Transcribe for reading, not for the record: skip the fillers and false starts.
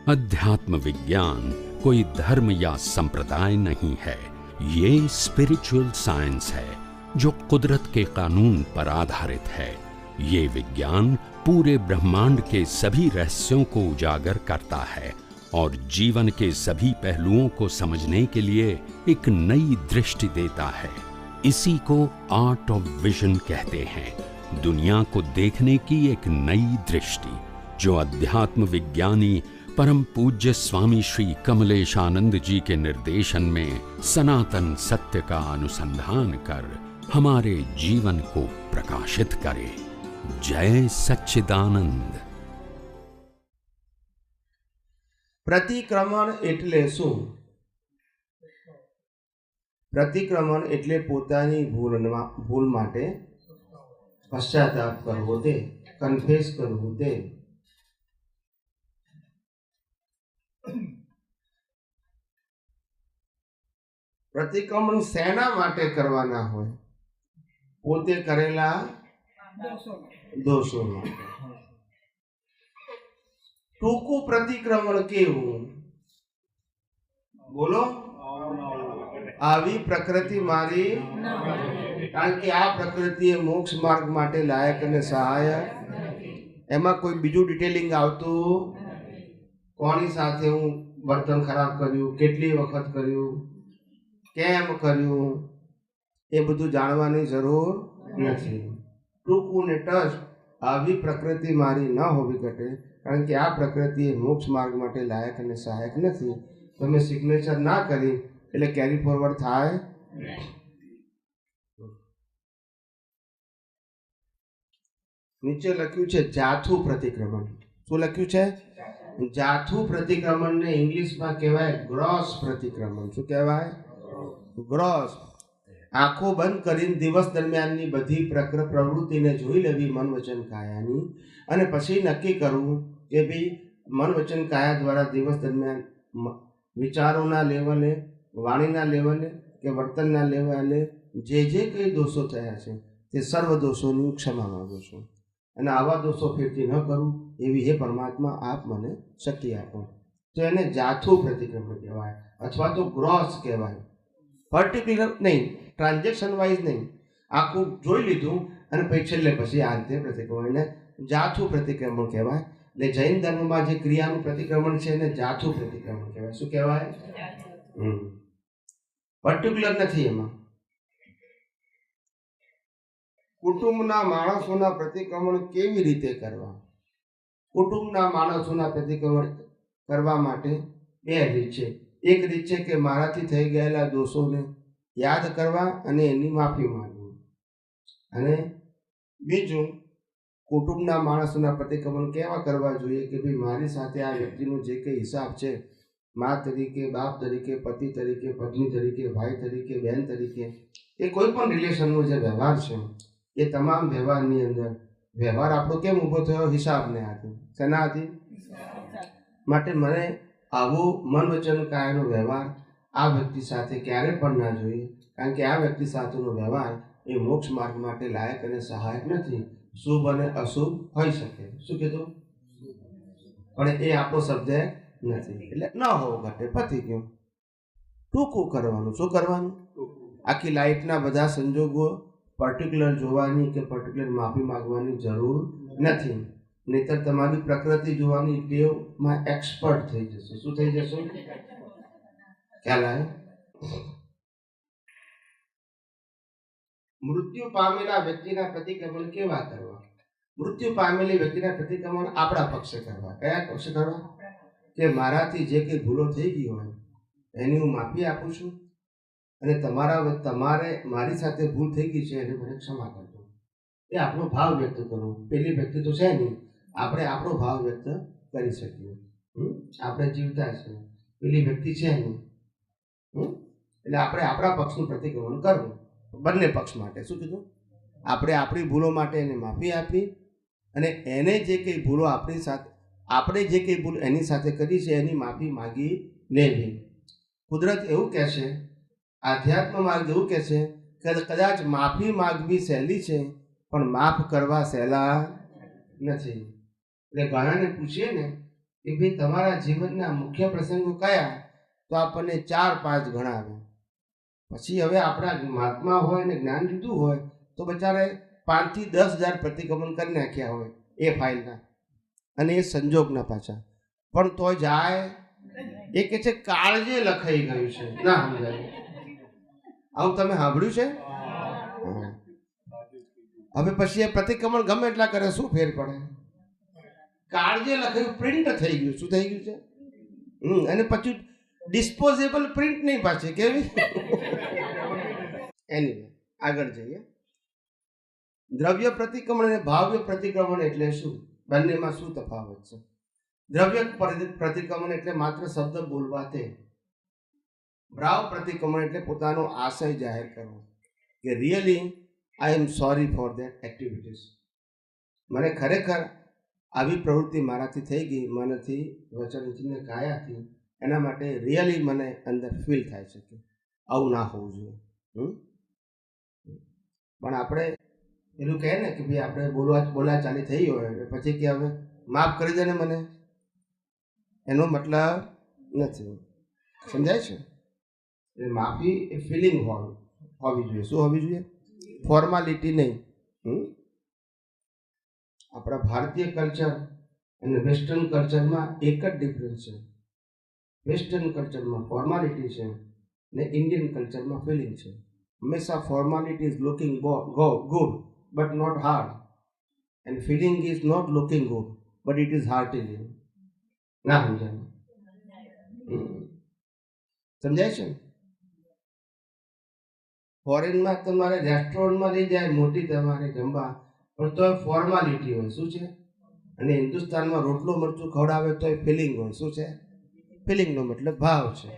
अध्यात्म विज्ञान कोई धर्म या संप्रदाय नहीं है, ये स्पिरिचुअल साइंस है जो कुदरत के कानून पर आधारित है। ये विज्ञान पूरे ब्रह्मांड के सभी रहस्यों को उजागर करता है और जीवन के सभी पहलुओं को समझने के लिए एक नई दृष्टि देता है। इसी को आर्ट ऑफ विजन कहते हैं, दुनिया को देखने की एक नई दृष्टि, जो अध्यात्म विज्ञानी परम पूज्य स्वामी श्री कमलेशानंद जी के निर्देशन में सनातन सत्य का अनुसंधान कर हमारे जीवन को प्रकाशित करे। जय सच्चिदानंद। प्रतिक्रमण एटले शुं? प्रतिक्रमण एटले पोतानी भूल माटे पश्चाताप करवो ते, कन्फेस करवो ते। प्रतिक्रमण सेना माटे करवाना होय? पोते करेला दोषो माटे। टूकू प्रतिक्रमण केवुं? बोलो, आवी प्रकृति मारी, कारण के आ प्रकृति मोक्ष मार्ग माटे लायक अने सहायक। एमा कोई बीजू डिटेलिंग आवतुं? कोनी साथे हूँ बर्तन खराब कर्યું, કેટલી વખત કર્યું, કેમ કર્યું, એ બધું જાણવાની જરૂર નથી। ટૂંકું ને ટચ આવી પ્રકૃતિ મારી ન હોવી ઘટે, કારણ કે આ પ્રકૃતિ મોક્ષ માર્ગ માટે લાયક અને સહાયક નથી। તમે સિગ્નેચર ના કરી એટલે કેરી ફોરવર્ડ થાય। નીચે લખ્યું છે જાથું प्रतिक्रमण। શું લખ્યું છે? જાથું प्रतिक्रमण ने इंग्लिश में कहवाय ग्रॉस प्रतिक्रमण। શું કહેવાય? ग्रॉस। आँखों बंद करीने दिवस दरमियाननी बधी प्रवृत्तिने जोई लेवी मन वचन कायानी, अने पछी नक्की करवुं के भाई मन वचन काया द्वारा दिवस दरमियान विचारोना लेवले, वाणीना लेवले के वर्तनना लेवले जे जे कई दोषो थया छे ते सर्व दोषोनी क्षमा मांगु छुं, અને આવા દોષો ફેરથી ન કરું એવી હે પરમાત્મા આપ મને શક્તિ આપો। તો એને જાથું प्रतिक्रमण કહેવાય અથવા તો ગ્રોસ કહેવાય। પર્ટિક્યુલર નહીં, ટ્રાન્ઝેક્શન વાઇઝ નહીં, આખું જોઈ લીધું અને પછી છેલ્લે પછી આ રીતે प्रतिक्रमण, એને જાથું प्रतिक्रमण કહેવાય। એટલે જૈન ધર્મમાં જે ક્રિયાનું प्रतिक्रमण છે એને જાથું प्रतिक्रमण કહેવાય। શું કહેવાય? પર્ટિક્યુલર નથી એમાં। कुटुंबना माणसोना प्रतिक्रमण केवी रीते करवा? कुटुंबना माणसोना प्रतिक्रमण करवा माटे बे रीत छे। एक रीत छे के माराथी थई गयेला दोषोने याद करवा अने एनी माफी मांगवी, अने बीजું कुटुंबना माणसोना प्रतिक्रमण केवा करवा जोईए के भाई मारी साथे आ व्यक्तिनो जे कई हिसाब छे, मां तरीके, बाप तरीके, पति तरीके, पत्नी तरीके, भाई तरीके, बहन तरीके, ए कोई पण रिलेशननो जे व्यवहार छे ये तमाम व्यवहारनी अंदर व्यवहार आपणो केम ऊभो थयो? हिसाबने हाथे। शेना हाथे? माटे मने आवो मन वचन कायनो व्यवहार आ व्यक्ति साथे क्यारे पण ना जोईए, कारण के आ व्यक्ति साथेनो व्यवहार ए मोक्ष मार्ग माटे लायक अने सहायक नथी, शुभ अने अशुभ होई शके। शुं कीधुं? पण ए आपणो सब्जेक्ट नथी, એટલે न होवो घटे, पती गयुं। टूंकું करवानुं। शुं करवानुं? आखी लाइफना बधा संजोगो पर्टिक्युलर जोवानी के पर्टिक्युलर माफी मांगवानी जरूर नहीं, नहींतर तमारी प्रकृति जोवानी टेव में एक्सपर्ट थई जशो। शुं थई जशो? ख्याल आवे? मृत्यु पामेला व्यक्तिना प्रतिक्रमण केवा करवा? मृत्यु पामेली व्यक्तिना प्रतिक्रमण आपणा पक्षे करवा। कया पक्षे करवा? के माराथी जे कई भूलो थई गई होय एनी हुं माफी आपुं छुं, અને તમારે મારી સાથે ભૂલ થઈ ગઈ છે એને મને ક્ષમા કરજો। એ આપણો ભાવ વ્યક્ત કરવો। પેલી વ્યક્તિ તો છે નહીં, આપણે આપણો ભાવ વ્યક્ત કરી શકીએ। આપણે જીવતા છે, પેલી વ્યક્તિ છે નહીં, એટલે આપણે આપણા પક્ષનું प्रतिक्रमण કરવું બંને પક્ષ માટે। શું કીધું? આપણે આપણી ભૂલો માટે એને માફી આપી અને એને જે કંઈ ભૂલો આપણી સાથે, આપણે જે કંઈ ભૂલ એની સાથે કરી છે એની માફી માગી લેવી। કુદરત એવું કહેશે, आध्यात्म मार्ग एवं कहे कि कदाच माफी मांगवी सहेली है पण माफ करवा सहेला नहीं। એટલે ઘણાને પૂછીએ ને કે ભાઈ તમારા જીવનના મુખ્ય પ્રસંગો કયા, તો આપણને 4-5 ગણાવે. પછી હવે આપણા મહાત્મા હોય ને જ્ઞાન લીધું હોય તો બચારે 5 થી 10,000 પ્રતિક્રમણ કરી નાખ્યા હોય એ ફાઇલના, અને એ સંજોગના પાછા. પણ તોય જાય એ કે છે કાળજે લખાઈ ગયું છે. ના સમજાય? આવું તમે સાંભળ્યું છે? હવે પછી એ પ્રતિક્રમણ ગમે એટલા કરે, શું ફેર પડે? કાળજે લખાયું પ્રિન્ટ થઈ ગયું. શું થઈ ગયું છે? અને પછી ડિસ્પોઝેબલ પ્રિન્ટ નહીં પાછી, કેવી? એની આગળ જઈએ. દ્રવ્ય પ્રતિક્રમણ અને ભાવ્ય પ્રતિક્રમણ એટલે શું? બંનેમાં શું તફાવત છે? દ્રવ્ય પ્રતિક્રમણ એટલે માત્ર શબ્દ બોલવા તે. ભાવ પ્રતિક્રમણ એટલે પોતાનો આશય જાહેર કરવો કે really I am sorry for that activities. મને ખરેખર આવી પ્રવૃત્તિ મારાથી થઈ ગઈ, મનથી, વચનથી, કાયાથી, એના માટે રિયલી મને અંદર ફીલ થાય છે કે આવું ના હોવું જોઈએ. પણ આપણે પેલું કહે ને કે ભાઈ આપણે બોલા ચાલી થઈ હોય પછી કે હવે માફ કરી દે ને મને, એનો મતલબ નથી. સમજાય છે? એટલે માફી એ ફિલિંગ હોવી જોઈએ. શું હોવી જોઈએ? ફોર્માલિટી નહીં. આપણા ભારતીય કલ્ચર અને વેસ્ટર્ન કલ્ચરમાં એક જ ડિફરન્સ છે. વેસ્ટર્ન કલ્ચરમાં ફોર્માલિટી છે ને ઇન્ડિયન કલ્ચરમાં ફિલિંગ છે. હંમેશા formality is looking good but not hard, and feeling is not looking good but it is heartly. ના સમજાય? સમજાય છે? ફોરેનમાં તમારે રેસ્ટોરન્ટમાં લઈ જાય મોટી તમારે જમવા, પણ તો ફોર્માલિટી હોય. શું છે? અને હિન્દુસ્તાનમાં રોટલો મરચું ખવડાવે તો ફિલિંગ હોય. શું છે? ફિલિંગનો મતલબ ભાવ છે.